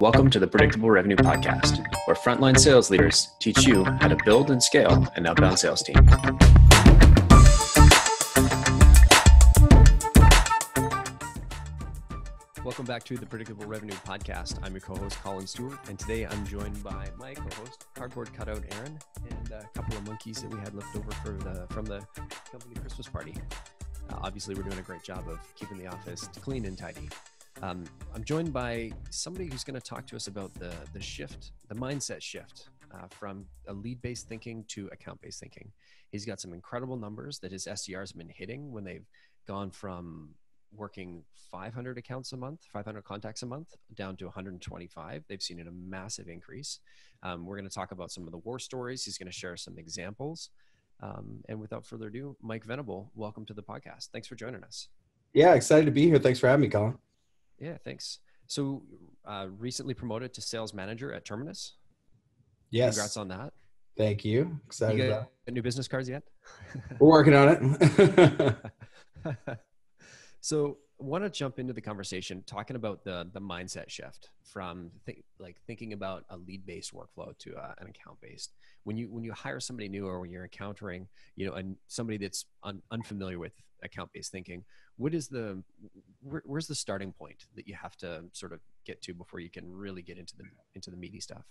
Welcome to the Predictable Revenue Podcast, where frontline sales leaders teach you how to build and scale an outbound sales team. Welcome back to the Predictable Revenue Podcast. I'm your co-host, Collin Stewart, and today I'm joined by my co-host, Cardboard Cutout Aaron, and a couple of monkeys that we had left over from the company Christmas party. Obviously, we're doing a great job of keeping the office clean and tidy. I'm joined by somebody who's going to talk to us about the shift, the mindset shift from a lead-based thinking to account-based thinking. He's got some incredible numbers that his SDRs have been hitting when they've gone from working 500 accounts a month, 500 contacts a month, down to 125. They've seen a massive increase. We're going to talk about some of the war stories. He's going to share some examples. And without further ado, Mike Venable, welcome to the podcast. Thanks for joining us. Yeah, excited to be here. Thanks for having me, Collin. Yeah, thanks. So recently promoted to sales manager at Terminus. Yes. Congrats on that. Thank you. Excited you about got new business cards yet? We're working on it. So I want to jump into the conversation talking about the mindset shift from thinking about a lead-based workflow to an account-based. When you hire somebody new, or when you're encountering somebody that's unfamiliar with account-based thinking, where's the starting point that you have to sort of get to before you can really get into the meaty stuff?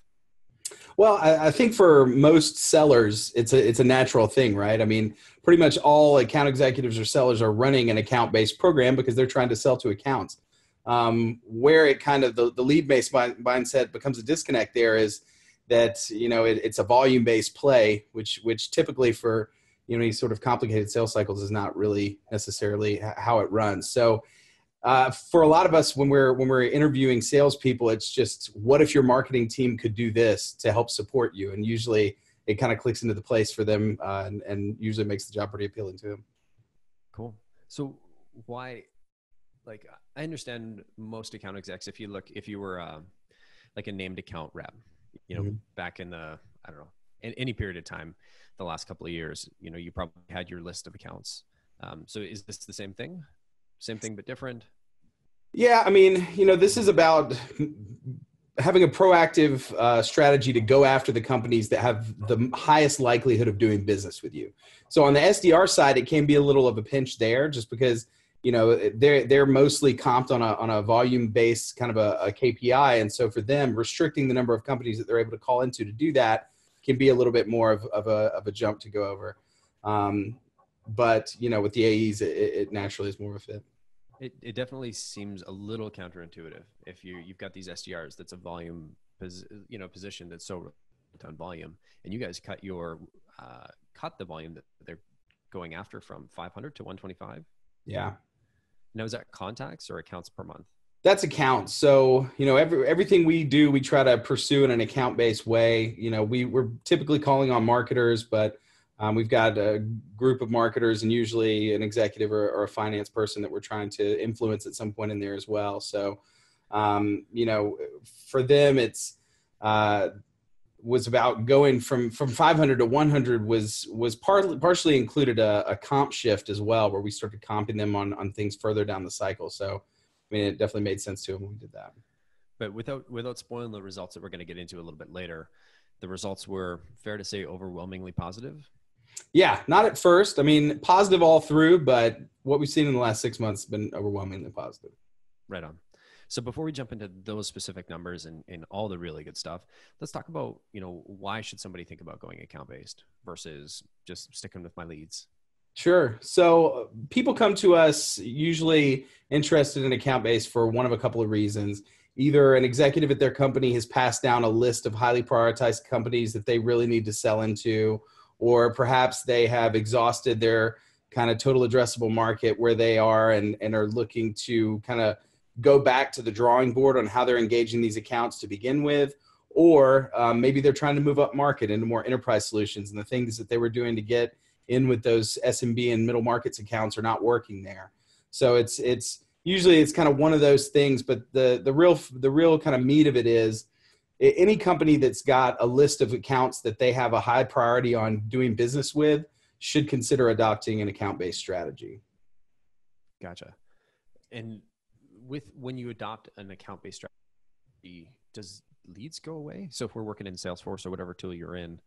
Well, I think for most sellers, it's a natural thing, right? I mean, pretty much all account executives or sellers are running an account-based program because they're trying to sell to accounts. Where it kind of the lead-based mindset becomes a disconnect there is that it's a volume-based play, which typically for any sort of complicated sales cycles is not really necessarily how it runs. So for a lot of us, when we're interviewing salespeople, it's just, what if your marketing team could do this to help support you? And usually it kind of clicks into the place for them and usually makes the job pretty appealing to them. Cool. So why, I understand most account execs, if you were like a named account rep, back in the, I don't know, in any period of time, the last couple of years, you probably had your list of accounts. So is this the same thing? Same thing, but different? Yeah. I mean, this is about having a proactive strategy to go after the companies that have the highest likelihood of doing business with you. So on the SDR side, it can be a little of a pinch there just because, they're mostly comped on a volume-based kind of a KPI. And so for them, restricting the number of companies that they're able to call into to do that can be a little bit more of a jump to go over. But with the AEs, it naturally is more of a fit. It definitely seems a little counterintuitive if you've got these SDRs that's a volume position that's so reliant on volume, and you guys cut the volume that they're going after from 500 to 125. Yeah. Now, is that contacts or accounts per month? That's accounts. So, everything we do, we try to pursue in an account-based way. We're typically calling on marketers, but we've got a group of marketers and usually an executive or a finance person that we're trying to influence at some point in there as well. So, for them, it's was about going from 500 to 100 was partially included a comp shift as well, where we started comping them on things further down the cycle. So, I mean, it definitely made sense to them when we did that. But without spoiling the results that we're going to get into a little bit later, the results were, fair to say, overwhelmingly positive. Yeah, not at first. I mean, positive all through, but what we've seen in the last 6 months has been overwhelmingly positive. Right on. So before we jump into those specific numbers and all the really good stuff, let's talk about, why should somebody think about going account-based versus just sticking with my leads? Sure. So people come to us usually interested in account-based for one of a couple of reasons. Either an executive at their company has passed down a list of highly prioritized companies that they really need to sell into, or perhaps they have exhausted their kind of total addressable market where they are and are looking to kind of go back to the drawing board on how they're engaging these accounts to begin with, or maybe they're trying to move up market into more enterprise solutions and the things that they were doing to get in with those SMB and middle markets accounts are not working there. So it's usually kind of one of those things, but the real kind of meat of it is any company that's got a list of accounts that they have a high priority on doing business with should consider adopting an account-based strategy. Gotcha. And when you adopt an account-based strategy, does leads go away? So if we're working in Salesforce or whatever tool you're in,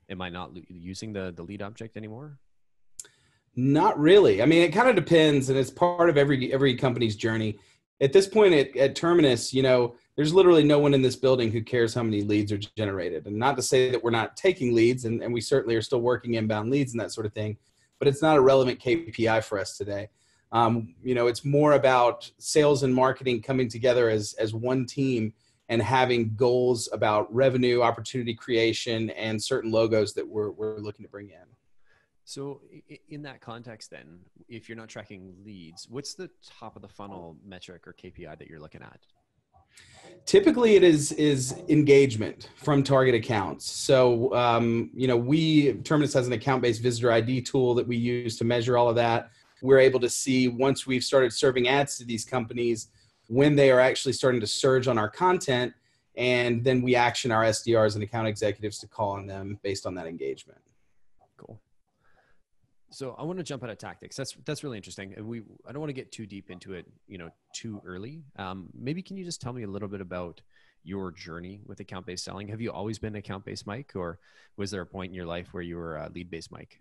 am I not using the lead object anymore? Not really. I mean, it kind of depends, and it's part of every company's journey. At this point at Terminus, there's literally no one in this building who cares how many leads are generated. And not to say that we're not taking leads, and we certainly are still working inbound leads and that sort of thing, but it's not a relevant KPI for us today. It's more about sales and marketing coming together as one team and having goals about revenue, opportunity creation, and certain logos that we're looking to bring in. So in that context, then, if you're not tracking leads, what's the top of the funnel metric or KPI that you're looking at? Typically, it is engagement from target accounts. So, Terminus has an account-based visitor ID tool that we use to measure all of that. We're able to see, once we've started serving ads to these companies, when they are actually starting to surge on our content, and then we action our SDRs and account executives to call on them based on that engagement. Cool. So I want to jump out of tactics. That's really interesting. I don't want to get too deep into it, too early. Maybe can you just tell me a little bit about your journey with account-based selling? Have you always been account-based Mike, or was there a point in your life where you were lead-based Mike?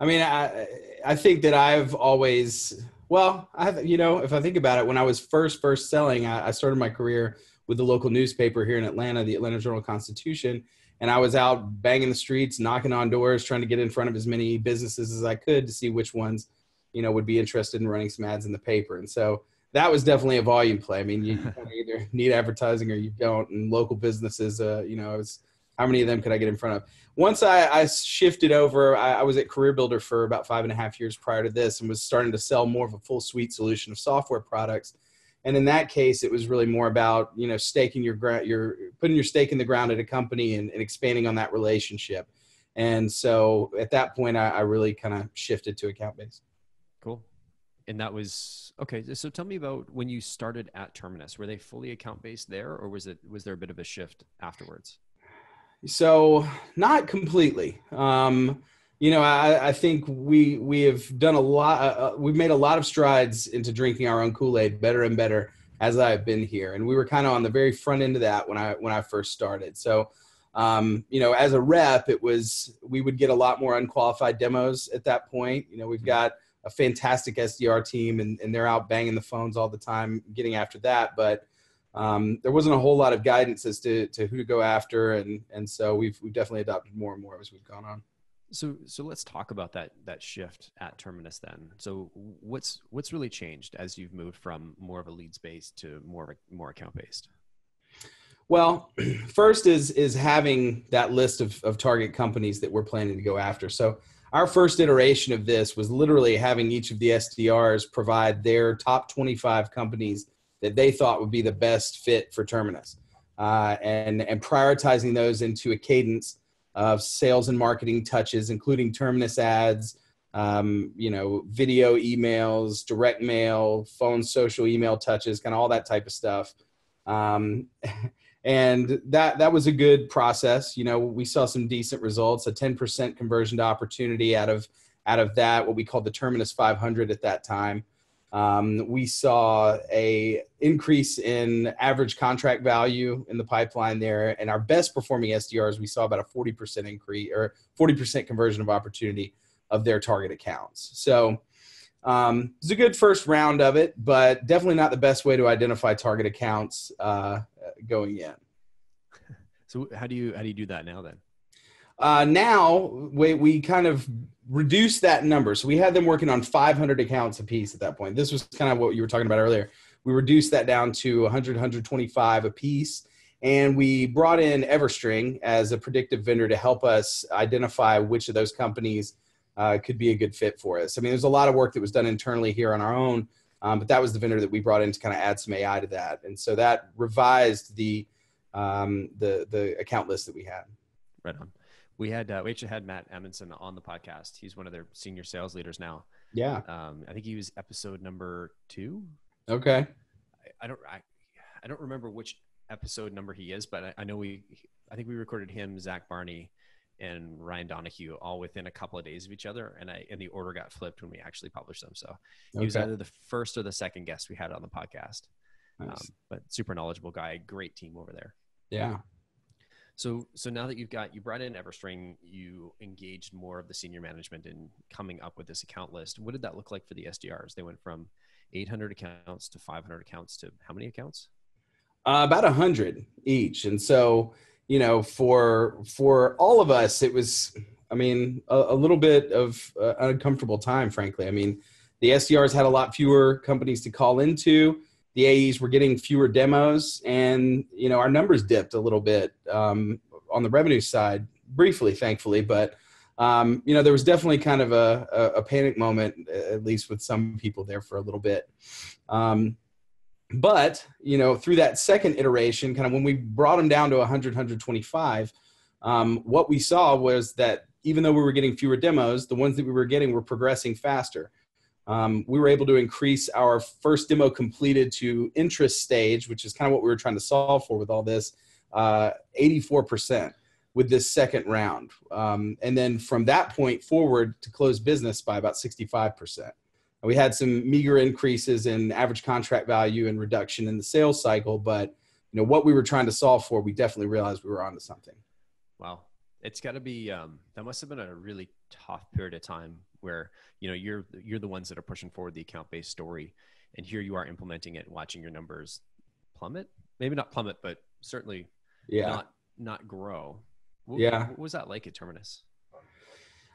I mean, I think that I've always, if I think about it, when I was first selling, I started my career with the local newspaper here in Atlanta, the Atlanta Journal-Constitution. And I was out banging the streets, knocking on doors, trying to get in front of as many businesses as I could to see which ones, would be interested in running some ads in the paper. And so that was definitely a volume play. I mean, you kind of either need advertising or you don't. And local businesses, how many of them could I get in front of? Once I shifted over, I was at Career Builder for about 5.5 years prior to this, and was starting to sell more of a full suite solution of software products. And in that case, it was really more about, staking your ground, putting your stake in the ground at a company and expanding on that relationship. And so at that point, I really kind of shifted to account-based. Cool. And that was, okay. So tell me about when you started at Terminus. Were they fully account-based there, or was there a bit of a shift afterwards? So not completely. I think we have done a lot. We've made a lot of strides into drinking our own Kool-Aid better and better as I've been here. And we were kind of on the very front end of that when I first started. So, as a rep, we would get a lot more unqualified demos at that point. We've got a fantastic SDR team and they're out banging the phones all the time, getting after that. But there wasn't a whole lot of guidance as to who to go after. And so we've definitely adopted more and more as we've gone on. So let's talk about that shift at Terminus then. So what's really changed as you've moved from more of a leads based to more account based? Well, first is having that list of target companies that we're planning to go after. So our first iteration of this was literally having each of the SDRs provide their top 25 companies that they thought would be the best fit for Terminus, and prioritizing those into a cadence of sales and marketing touches, including Terminus ads, video, emails, direct mail, phone, social, email touches, kind of all that type of stuff. And that was a good process. We saw some decent results, a 10% conversion to opportunity out of that, what we called the Terminus 500 at that time. We saw a increase in average contract value in the pipeline there, and our best performing SDRs, we saw about a 40% increase or 40% conversion of opportunity of their target accounts. So it's a good first round of it, but definitely not the best way to identify target accounts going in. So how do you do that now then? Now we kind of reduced that number. So we had them working on 500 accounts a piece at that point. This was kind of what you were talking about earlier. We reduced that down to 100, 125 a piece. And we brought in EverString as a predictive vendor to help us identify which of those companies could be a good fit for us. I mean, there's a lot of work that was done internally here on our own, but that was the vendor that we brought in to kind of add some AI to that. And so that revised the account list that we had. Right on. We actually had Matt Amundsen on the podcast. He's one of their senior sales leaders now. Yeah. I think he was episode number 2. Okay. I don't remember which episode number he is, but I know I think we recorded him, Zach Barney, and Ryan Donahue, all within a couple of days of each other. And the order got flipped when we actually published them. So he was either the first or the second guest we had on the podcast. Nice. But super knowledgeable guy, great team over there. Yeah. So now that you brought in EverString, you engaged more of the senior management in coming up with this account list. What did that look like for the SDRs? They went from 800 accounts to 500 accounts to how many accounts? About 100 each. And so, for all of us, it was, a little bit of an uncomfortable time, frankly. The SDRs had a lot fewer companies to call into. The AEs were getting fewer demos, and, our numbers dipped a little bit on the revenue side, briefly, thankfully. But, there was definitely kind of a panic moment, at least with some people there for a little bit. But, through that second iteration, kind of when we brought them down to 100, 125, what we saw was that even though we were getting fewer demos, the ones that we were getting were progressing faster. We were able to increase our first demo completed to interest stage, which is kind of what we were trying to solve for with all this, 84% with this second round. And then from that point forward to close business by about 65%. We had some meager increases in average contract value and reduction in the sales cycle, but what we were trying to solve for, we definitely realized we were onto something. Wow. It's got to be, that must have been a really tough period of time where, you're the ones that are pushing forward the account-based story, and here you are implementing it and watching your numbers plummet. Maybe not plummet, but certainly not grow. What was that like at Terminus?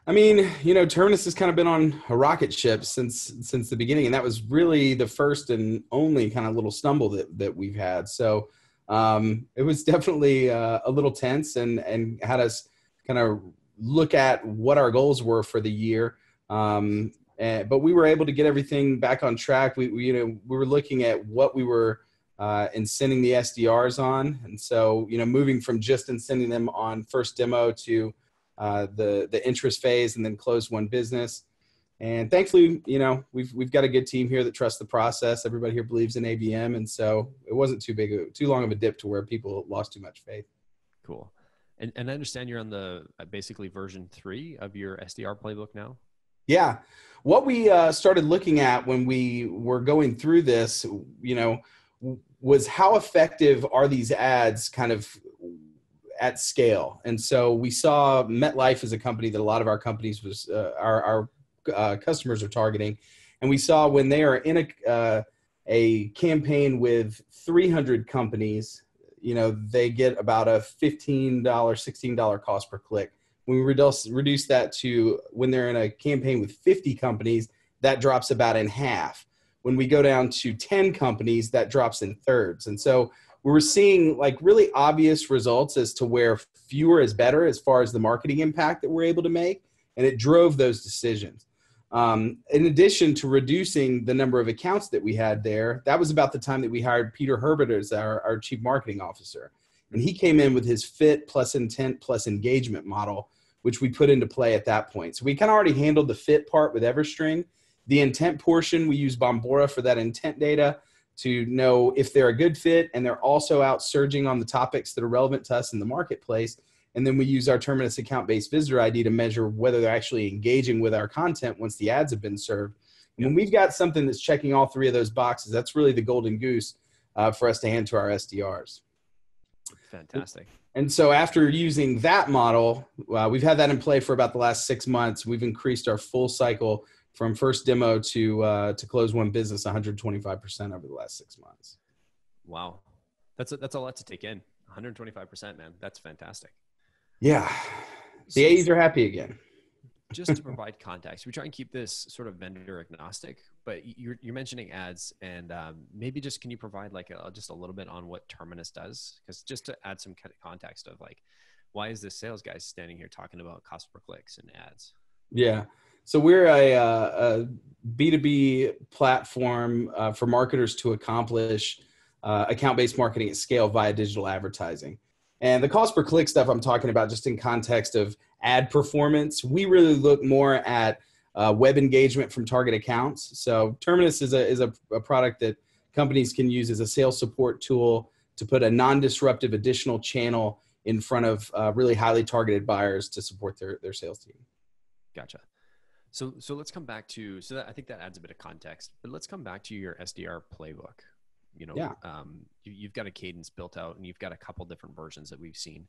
Terminus has kind of been on a rocket ship since the beginning, and that was really the first and only kind of little stumble that we've had. So it was definitely a little tense and had us kind of look at what our goals were for the year. But we were able to get everything back on track. We were looking at what we were incenting the SDRs on, and so moving from just incenting them on first demo to the interest phase and then close one business. And thankfully, we've got a good team here that trusts the process. Everybody here believes in ABM. And so it wasn't too long of a dip to where people lost too much faith. Cool. And I understand you're on the basically version 3 of your SDR playbook now. Yeah. What we started looking at when we were going through this, was how effective are these ads kind of at scale. And so we saw MetLife as a company that a lot of our companies was our customers are targeting. And we saw when they are in a campaign with 300 companies, they get about a $15, $16 cost per click. When we reduce that to when they're in a campaign with 50 companies, that drops about in half. When we go down to 10 companies, that drops in thirds. And so we were seeing like really obvious results as to where fewer is better as far as the marketing impact that we're able to make. And it drove those decisions. In addition to reducing the number of accounts that we had there, that was about the time that we hired Peter Herbert as our chief marketing officer. And he came in with his fit plus intent plus engagement model, which we put into play at that point. So we kind of already handled the fit part with EverString. The intent portion, we use Bombora for that intent data to know if they're a good fit, and they're also out surging on the topics that are relevant to us in the marketplace. And then we use our Terminus account-based visitor ID to measure whether they're actually engaging with our content once the ads have been served. And when we've got something that's checking all 3 of those boxes, that's really the golden goose for us to hand to our SDRs. Fantastic. And so after using that model, we've had that in play for about the last 6 months. We've increased our full cycle from first demo to close one business 125% over the last 6 months. Wow. That's a lot to take in. 125%, man. That's fantastic. Yeah. The A's are happy again. Just to provide context, we try and keep this sort of vendor agnostic, but you're mentioning ads, and maybe just can you provide like just a little bit on what Terminus does? Because just to add some kind of context of like, why is this sales guy standing here talking about cost per clicks and ads? Yeah. So we're a B2B platform for marketers to accomplish account-based marketing at scale via digital advertising. And the cost per click stuff I'm talking about just in context of ad performance, we really look more at web engagement from target accounts. So Terminus is a product that companies can use as a sales support tool to put a non-disruptive additional channel in front of really highly targeted buyers to support their sales team. Gotcha. So let's come back to, I think that adds a bit of context, but let's come back to your SDR playbook. You've got a cadence built out and you've got a couple different versions that we've seen.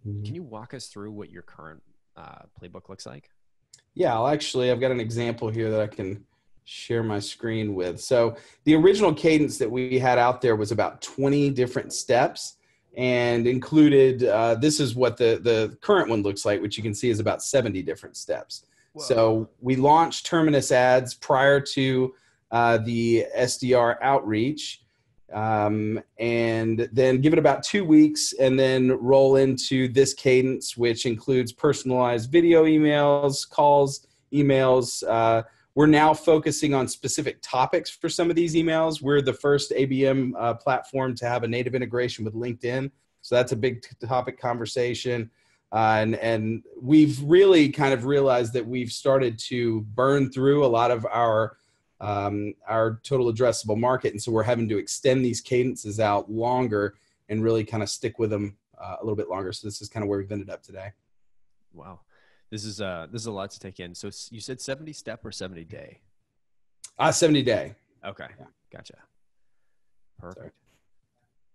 Mm-hmm. Can you walk us through what your current playbook looks like? Yeah, I've got an example here that I can share my screen with. So the original cadence that we had out there was about 20 different steps and included, this is what the current one looks like, which you can see is about 70 different steps. Whoa. So we launched Terminus ads prior to the SDR outreach, and then give it about 2 weeks and then roll into this cadence, which includes personalized video emails, calls, emails. We're now focusing on specific topics for some of these emails. We're the first ABM platform to have a native integration with LinkedIn. So that's a big topic conversation. And we've really kind of realized that we've started to burn through a lot of our total addressable market. And so we're having to extend these cadences out longer and really kind of stick with them a little bit longer. So this is kind of where we've ended up today. Wow. This is a lot to take in. So you said 70 step or 70 day? 70 day. Okay. Yeah. Gotcha. Perfect. Sorry.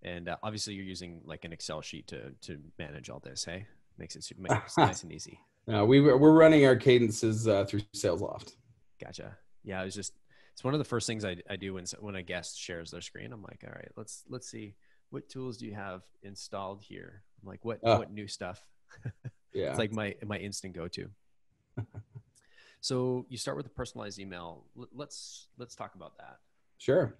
And obviously you're using like an Excel sheet to manage all this. Hey, makes it nice and easy. No, we're running our cadences through SalesLoft. Gotcha. Yeah. It's one of the first things I do when a guest shares their screen. I'm like, all right, let's see, what tools do you have installed here? I'm like, what new stuff? Yeah. It's like my instant go-to. So you start with a personalized email. Let's talk about that. Sure.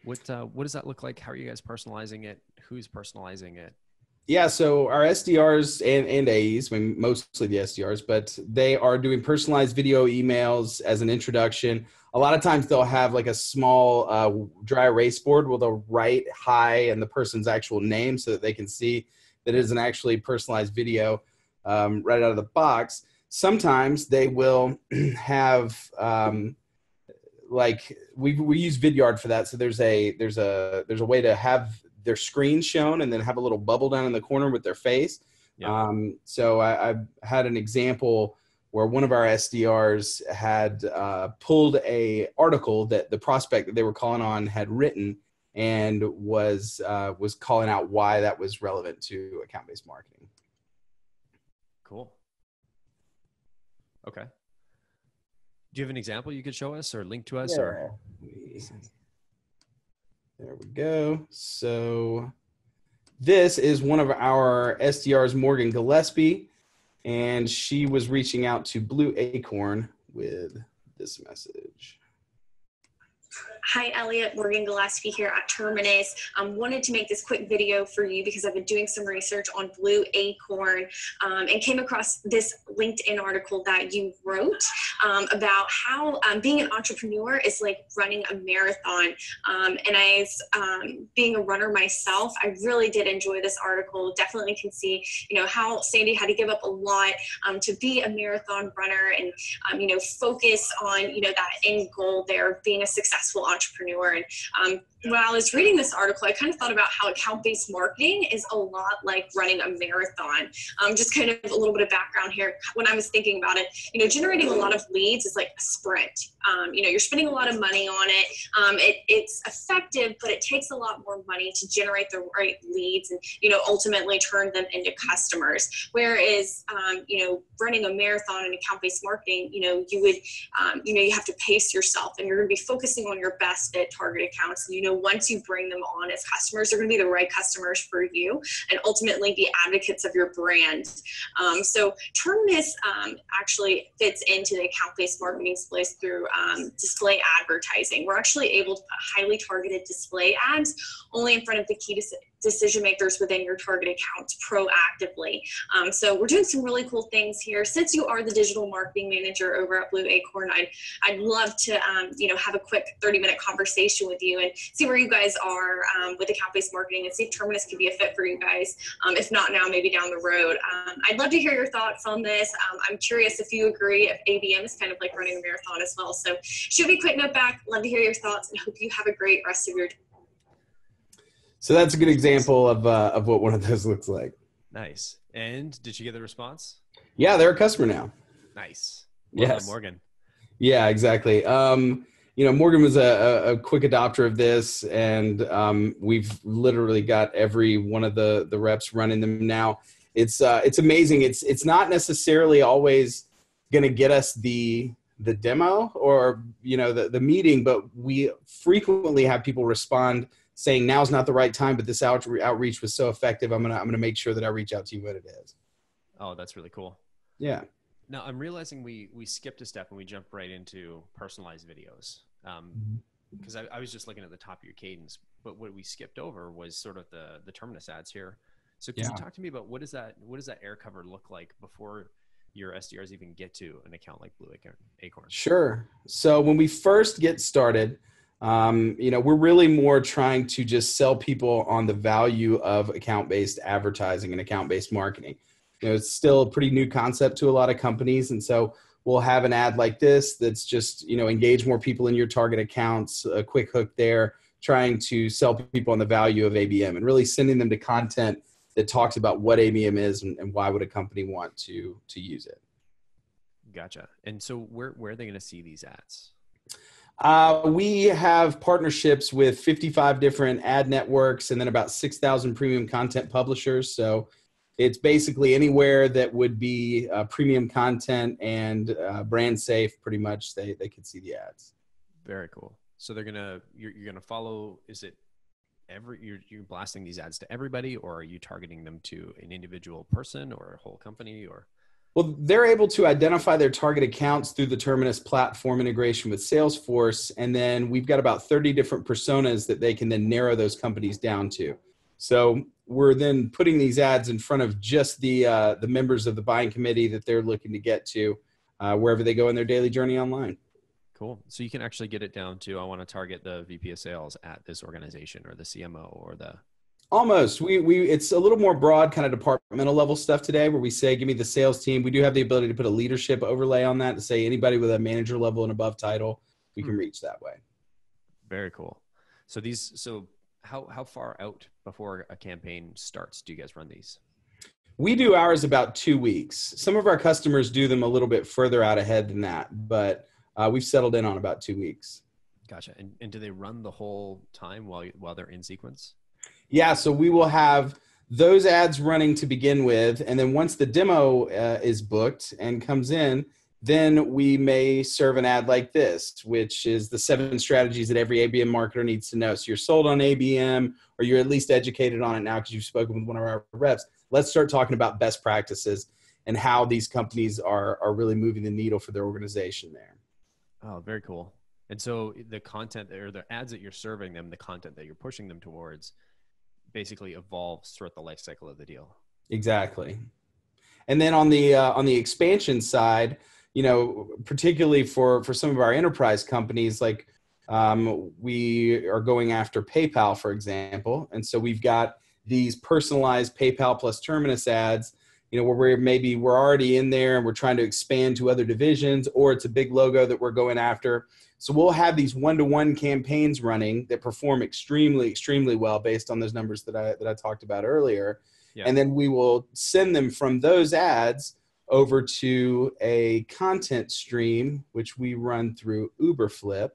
What does that look like? How are you guys personalizing it? Who's personalizing it? Yeah, so our SDRs and AEs, I mean, mostly the SDRs, but they are doing personalized video emails as an introduction. A lot of times they'll have like a small dry erase board where they'll write hi and the person's actual name so that they can see that it is an actually personalized video right out of the box. Sometimes they will have like we use Vidyard for that. So there's a way to have their screen shown and then have a little bubble down in the corner with their face. Yeah. So I've had an example where one of our SDRs had pulled a article that the prospect that they were calling on had written and was calling out why that was relevant to account-based marketing. Cool. Okay. Do you have an example you could show us or link to us? Yeah. Or there we go. So this is one of our SDRs, Morgan Gillespie, and she was reaching out to Blue Acorn with this message. Hi, Elliot. Morgan Gillespie here at Terminus. Wanted to make this quick video for you because I've been doing some research on Blue Acorn and came across this LinkedIn article that you wrote about how being an entrepreneur is like running a marathon. And as being a runner myself, I really did enjoy this article. Definitely can see, how Sandy had to give up a lot to be a marathon runner and, focus on, that end goal there of being a successful entrepreneur. And when I was reading this article, I kind of thought about how account-based marketing is a lot like running a marathon. Just kind of a little bit of background here. When I was thinking about it, generating a lot of leads is like a sprint. You're spending a lot of money on it. It's effective, but it takes a lot more money to generate the right leads and, ultimately turn them into customers. Whereas, running a marathon and account-based marketing, you would, you have to pace yourself and you're going to be focusing on your best fit target accounts. And, once you bring them on as customers, they're going to be the right customers for you and ultimately be advocates of your brand. So Terminus actually fits into the account-based marketing space through display advertising. We're actually able to put highly targeted display ads only in front of the key decision makers within your target accounts proactively. So we're doing some really cool things here. Since you are the digital marketing manager over at Blue Acorn, I'd love to have a quick 30-minute conversation with you and see where you guys are with account-based marketing and see if Terminus could be a fit for you guys. If not now, maybe down the road. I'd love to hear your thoughts on this. I'm curious if you agree if ABM is kind of like running a marathon as well. So shoot me a quick note back. Love to hear your thoughts and hope you have a great rest of your day. So that's a good example of what one of those looks like. Nice. And did you get the response? Yeah, they're a customer now. Nice. Well done, Morgan. Yeah, exactly. Morgan was a quick adopter of this, and we've literally got every one of the reps running them now. It's amazing. It's not necessarily always going to get us the demo or the meeting, but we frequently have people respond saying now's not the right time, but this outreach was so effective. I'm gonna make sure that I reach out to you when it is. Oh, that's really cool. Yeah. Now I'm realizing we skipped a step and we jumped right into personalized videos. Because I was just looking at the top of your cadence, but what we skipped over was sort of the Terminus ads here. So can you talk to me about what does that air cover look like before your SDRs even get to an account like Blue Acorn? Sure. So when we first get started, we're really more trying to just sell people on the value of account-based advertising and account-based marketing. It's still a pretty new concept to a lot of companies. And so we'll have an ad like this that's just, engage more people in your target accounts, a quick hook there, trying to sell people on the value of ABM and really sending them to content that talks about what ABM is and why would a company want to use it. Gotcha. And so where are they going to see these ads? We have partnerships with 55 different ad networks and then about 6,000 premium content publishers. So it's basically anywhere that would be premium content and brand safe, pretty much they could see the ads. Very cool. So you're gonna follow, is it you're blasting these ads to everybody, or are you targeting them to an individual person or a whole company? Or Well, they're able to identify their target accounts through the Terminus platform integration with Salesforce. And then we've got about 30 different personas that they can then narrow those companies down to. So we're then putting these ads in front of just the members of the buying committee that they're looking to get to wherever they go in their daily journey online. Cool. So you can actually get it down to, I want to target the VP of sales at this organization or the CMO or the... Almost. It's a little more broad kind of departmental level stuff today where we say, give me the sales team. We do have the ability to put a leadership overlay on that to say anybody with a manager level and above title, we can reach that way. Very cool. So how far out before a campaign starts do you guys run these? We do ours about 2 weeks. Some of our customers do them a little bit further out ahead than that, but we've settled in on about 2 weeks. Gotcha. And do they run the whole time while they're in sequence? Yeah, so we will have those ads running to begin with, and then once the demo is booked and comes in, then we may serve an ad like this, which is the 7 strategies that every ABM marketer needs to know. So you're sold on ABM, or you're at least educated on it now because you've spoken with one of our reps. Let's start talking about best practices and how these companies are really moving the needle for their organization there. Oh, very cool. And so the content or the ads that you're serving them, the content that you're pushing them towards, basically evolves throughout the life cycle of the deal. Exactly. And then on the expansion side, particularly for some of our enterprise companies, like we are going after PayPal, for example. And so we've got these personalized PayPal plus Terminus ads, where we're already in there and we're trying to expand to other divisions, or it's a big logo that we're going after. So we'll have these one-to-one campaigns running that perform extremely, extremely well based on those numbers that I talked about earlier. Yeah. And then we will send them from those ads over to a content stream, which we run through Uberflip.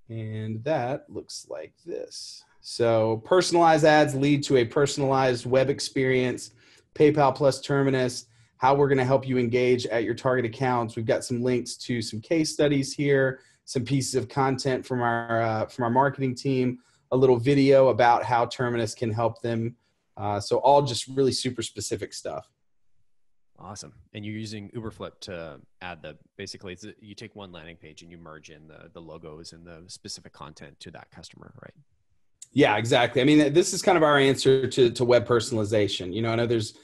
And that looks like this. So personalized ads lead to a personalized web experience, PayPal plus Terminus, how we're going to help you engage at your target accounts. We've got some links to some case studies here, some pieces of content from our marketing team, a little video about how Terminus can help them. So all just really super specific stuff. Awesome. And you're using Uberflip to add basically you take one landing page and you merge in the logos and the specific content to that customer, right? Yeah, exactly. I mean, this is kind of our answer to web personalization. I know there's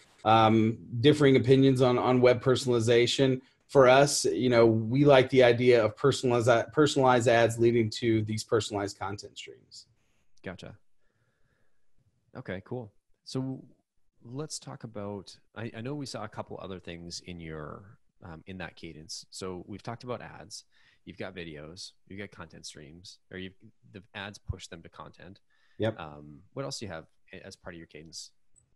differing opinions on web personalization. For us, we like the idea of personalized ads leading to these personalized content streams. Gotcha. Okay, cool. So let's talk about, I know we saw a couple other things in your, in that cadence. So we've talked about ads, you've got videos, you've got content streams, or the ads push them to content. Yep. What else do you have as part of your cadence?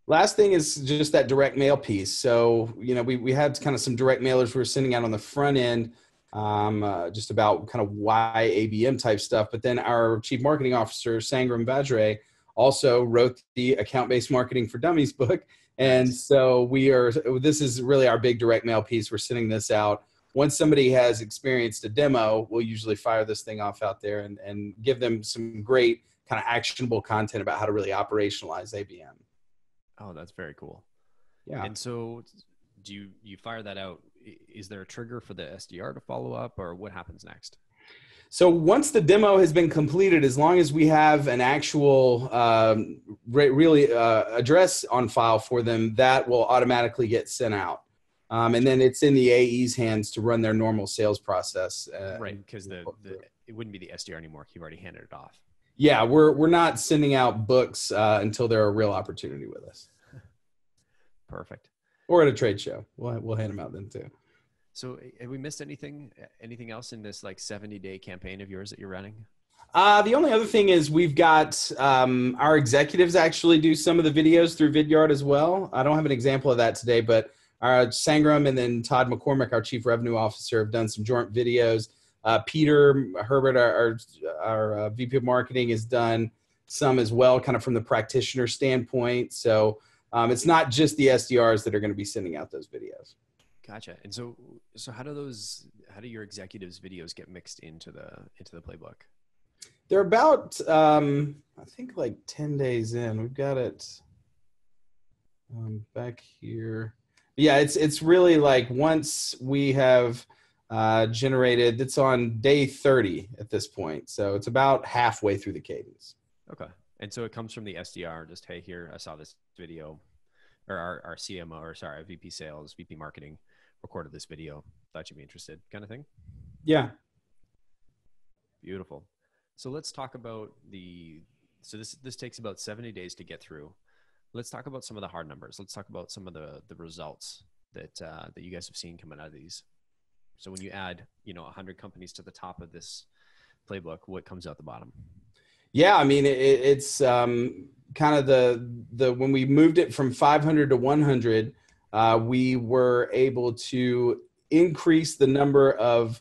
Last thing is just that direct mail piece. So, we had kind of some direct mailers we were sending out on the front end, just about kind of why ABM type stuff. But then our chief marketing officer, Sangram Vajre, also wrote the Account-Based Marketing for Dummies book. And so this is really our big direct mail piece. We're sending this out. Once somebody has experienced a demo, we'll usually fire this thing off out there and give them some great kind of actionable content about how to really operationalize ABM. Oh, that's very cool. Yeah. And so do you fire that out? Is there a trigger for the SDR to follow up, or what happens next? So once the demo has been completed, as long as we have an actual address on file for them, that will automatically get sent out. And then it's in the AE's hands to run their normal sales process. Right, because it wouldn't be the SDR anymore. You've already handed it off. Yeah, we're not sending out books until they're a real opportunity with us. Perfect. Or at a trade show. We'll hand them out then too. So have we missed anything else in this like 70-day campaign of yours that you're running? The only other thing is we've got our executives actually do some of the videos through Vidyard as well. I don't have an example of that today, but our Sangram and then Todd McCormick, our chief revenue officer, have done some joint videos. Peter Herbert, our VP of marketing, has done some as well, kind of from the practitioner standpoint. So it's not just the SDRs that are going to be sending out those videos. Gotcha. And so how do your executives' videos get mixed into the playbook? They're about, I think like 10 days in. We've got it back here. Yeah, it's really like once we have generated, it's on day 30 at this point. So it's about halfway through the cadence. Okay. And so it comes from the SDR, just, hey, here, I saw this video, or our CMO, or sorry, our VP sales, VP marketing recorded this video. Thought you'd be interested, kind of thing? Yeah. Beautiful. So let's talk about so this takes about 70 days to get through. Let's talk about some of the hard numbers. Let's talk about some of the results that you guys have seen coming out of these. So when you add, 100 companies to the top of this playbook, what comes out the bottom? Yeah, I mean, it's kind of the when we moved it from 500 to 100, we were able to increase the number of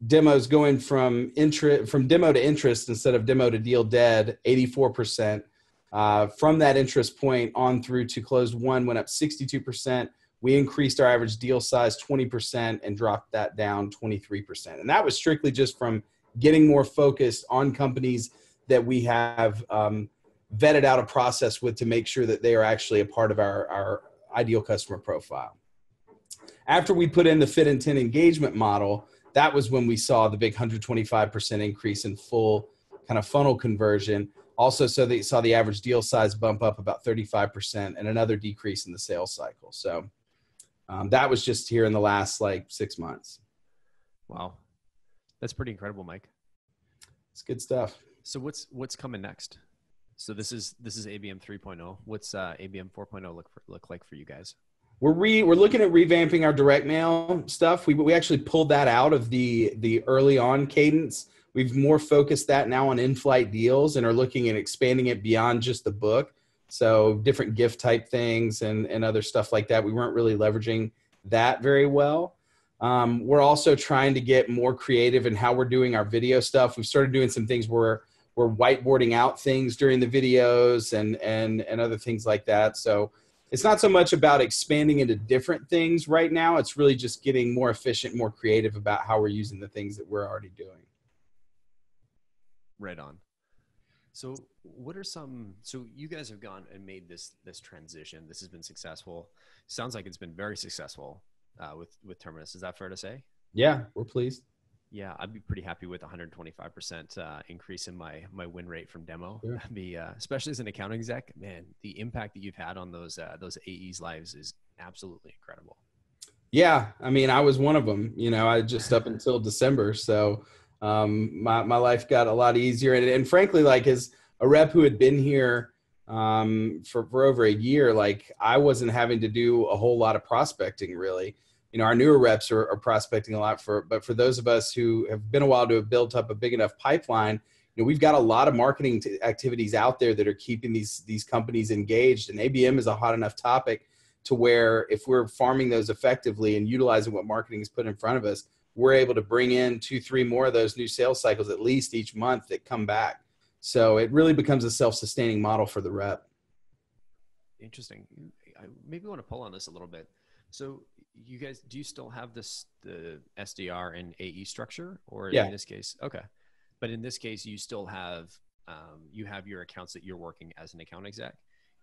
demos going from demo to interest instead of demo to deal dead, 84%. From that interest point on through to closed one went up 62%. We increased our average deal size 20% and dropped that down 23%. And that was strictly just from getting more focused on companies that we have vetted out a process with to make sure that they are actually a part of our ideal customer profile. After we put in the fit intent engagement model, that was when we saw the big 125% increase in full kind of funnel conversion. Also, so they saw the average deal size bump up about 35% and another decrease in the sales cycle. So that was just here in the last 6 months. Wow. That's pretty incredible, Mike. It's good stuff. So what's coming next? So this is ABM 3.0. What's ABM 4.0 look like for you guys? We're looking at revamping our direct mail stuff. We actually pulled that out of the early on cadence. We've more focused that now on in-flight deals and are looking at expanding it beyond just the book. So different gift type things and other stuff like that. We weren't really leveraging that very well. We're also trying to get more creative in how we're doing our video stuff. We've started doing some things where we're whiteboarding out things during the videos and other things like that. So it's not so much about expanding into different things right now. It's really just getting more efficient, more creative about how we're using the things that we're already doing. Right on. So so you guys have gone and made this transition. This has been successful. Sounds like it's been very successful with Terminus. Is that fair to say? Yeah, we're pleased. Yeah, I'd be pretty happy with 125% increase in my win rate from demo. Sure. I'd be, especially as an account exec, man, the impact that you've had on those AEs' lives is absolutely incredible. Yeah, I mean, I was one of them. I just up until December, so my life got a lot easier. And frankly, as a rep who had been here for over a year, I wasn't having to do a whole lot of prospecting really. Our newer reps are prospecting a lot but for those of us who have been a while to have built up a big enough pipeline, we've got a lot of marketing activities out there that are keeping these companies engaged, and ABM is a hot enough topic to where if we're farming those effectively and utilizing what marketing has put in front of us, we're able to bring in 2-3 more of those new sales cycles at least each month that come back. So it really becomes a self-sustaining model for the rep. Interesting. I maybe want to pull on this a little bit. So you guys, do you still have the SDR and AE structure, or in this case? Okay. But in this case, you still have, you have your accounts that you're working as an account exec,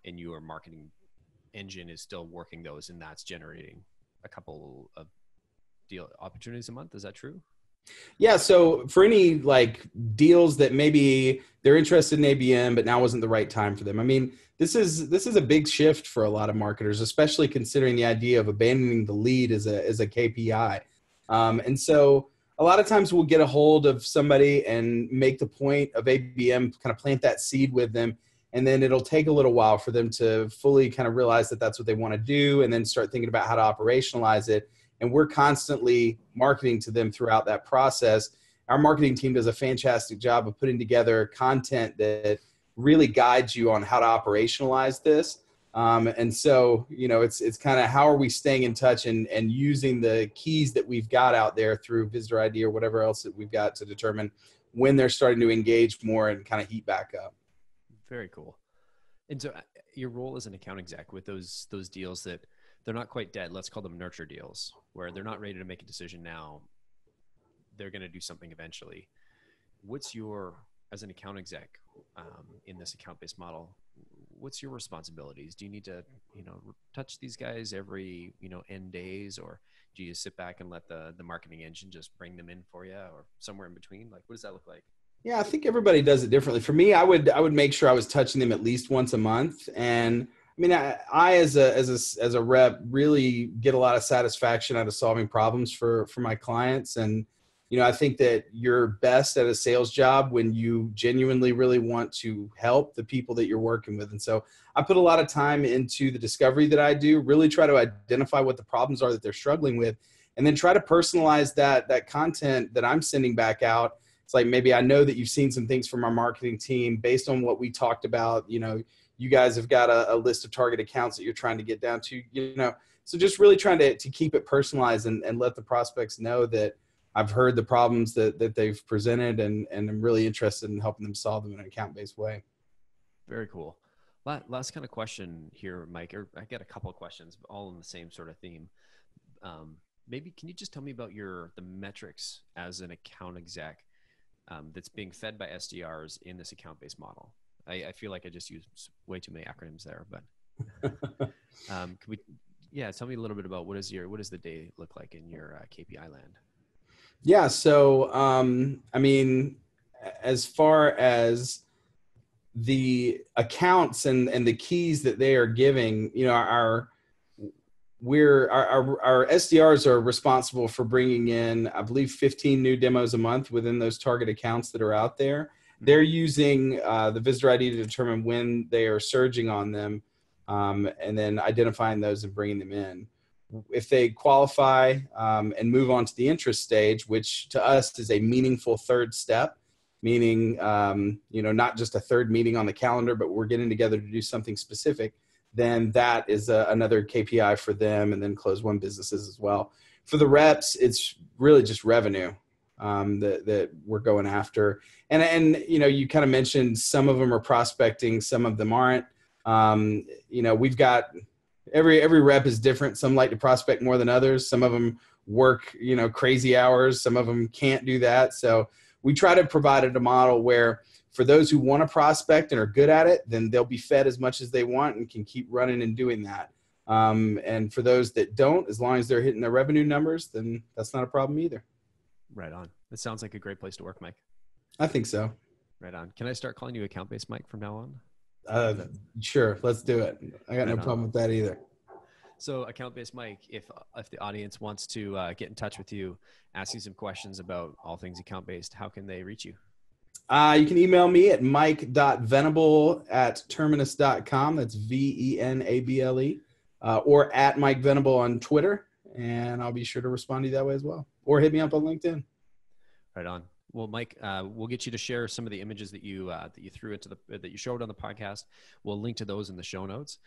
and your marketing engine is still working those, and that's generating a couple of deal opportunities a month. Is that true? Yeah. So for any like deals that maybe they're interested in ABM, but now wasn't the right time for them. I mean, this is a big shift for a lot of marketers, especially considering the idea of abandoning the lead as a KPI. And so a lot of times we'll get a hold of somebody and make the point of ABM, kind of plant that seed with them. And then it'll take a little while for them to fully kind of realize that that's what they want to do, and then start thinking about how to operationalize it. And we're constantly marketing to them throughout that process. Our marketing team does a fantastic job of putting together content that really guides you on how to operationalize this. And so, it's kind of how are we staying in touch and using the keys that we've got out there through Visitor ID or whatever else that we've got to determine when they're starting to engage more and kind of heat back up. Very cool. And so your role as an account exec with those deals that they're not quite dead, let's call them nurture deals, where they're not ready to make a decision now, they're going to do something eventually. What's your, as an account exec in this account-based model, what's your responsibilities? Do you need to, touch these guys every, N days, or do you sit back and let the marketing engine just bring them in for you, or somewhere in between? Like, what does that look like? Yeah, I think everybody does it differently. For me, I would make sure I was touching them at least once a month. And I mean, I as a rep really get a lot of satisfaction out of solving problems for my clients. And, I think that you're best at a sales job when you genuinely really want to help the people that you're working with. And so I put a lot of time into the discovery that I do, really try to identify what the problems are that they're struggling with, and then try to personalize that content that I'm sending back out. It's like, maybe I know that you've seen some things from our marketing team based on what we talked about. You guys have got a list of target accounts that you're trying to get down to, so just really trying to keep it personalized and let the prospects know that I've heard the problems that they've presented, and I'm really interested in helping them solve them in an account-based way. Very cool. Last kind of question here, Mike, or I got a couple of questions, but all in the same sort of theme. Maybe can you just tell me about the metrics as an account exec that's being fed by SDRs in this account-based model? I feel like I just used way too many acronyms there, but tell me a little bit about what does the day look like in your KPI land? Yeah. So, I mean, as far as the accounts and the keys that they are giving, our SDRs are responsible for bringing in, I believe, 15 new demos a month within those target accounts that are out there. They're using the Visitor ID to determine when they are surging on them, and then identifying those and bringing them in. If they qualify and move on to the interest stage, which to us is a meaningful third step, meaning, not just a third meeting on the calendar, but we're getting together to do something specific, then that is another KPI for them, and then close won businesses as well. For the reps, it's really just revenue that we're going after. And you kind of mentioned some of them are prospecting, some of them aren't. We've got every rep is different. Some like to prospect more than others. Some of them work, crazy hours. Some of them can't do that. So we try to provide a model where for those who want to prospect and are good at it, then they'll be fed as much as they want and can keep running and doing that. And for those that don't, as long as they're hitting their revenue numbers, then that's not a problem either. Right on. That sounds like a great place to work, Mike. I think so. Right on. Can I start calling you account-based Mike from now on? Sure. Let's do it. I got no problem with that either. So account-based Mike, if the audience wants to get in touch with you, ask you some questions about all things account-based, how can they reach you? You can email me at mike.venable@terminus.com. That's VENABLE, or at Mike Venable on Twitter. And I'll be sure to respond to you that way as well. Or hit me up on LinkedIn. Right on. Well, Mike, we'll get you to share some of the images that you threw into that you showed on the podcast. We'll link to those in the show notes.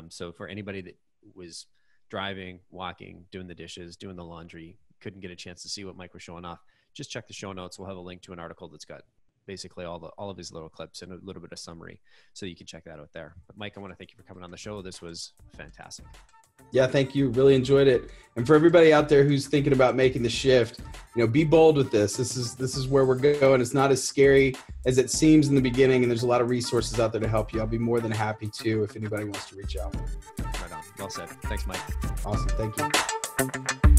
So for anybody that was driving, walking, doing the dishes, doing the laundry, couldn't get a chance to see what Mike was showing off, just check the show notes. We'll have a link to an article that's got basically all of his little clips and a little bit of summary, so you can check that out there. But Mike, I want to thank you for coming on the show. This was fantastic. Yeah, thank you. Really enjoyed it. And for everybody out there who's thinking about making the shift, be bold with this. This is where we're going. It's not as scary as it seems in the beginning, and there's a lot of resources out there to help you. I'll be more than happy to if anybody wants to reach out. Right on. Well said. Thanks, Mike. Awesome. Thank you.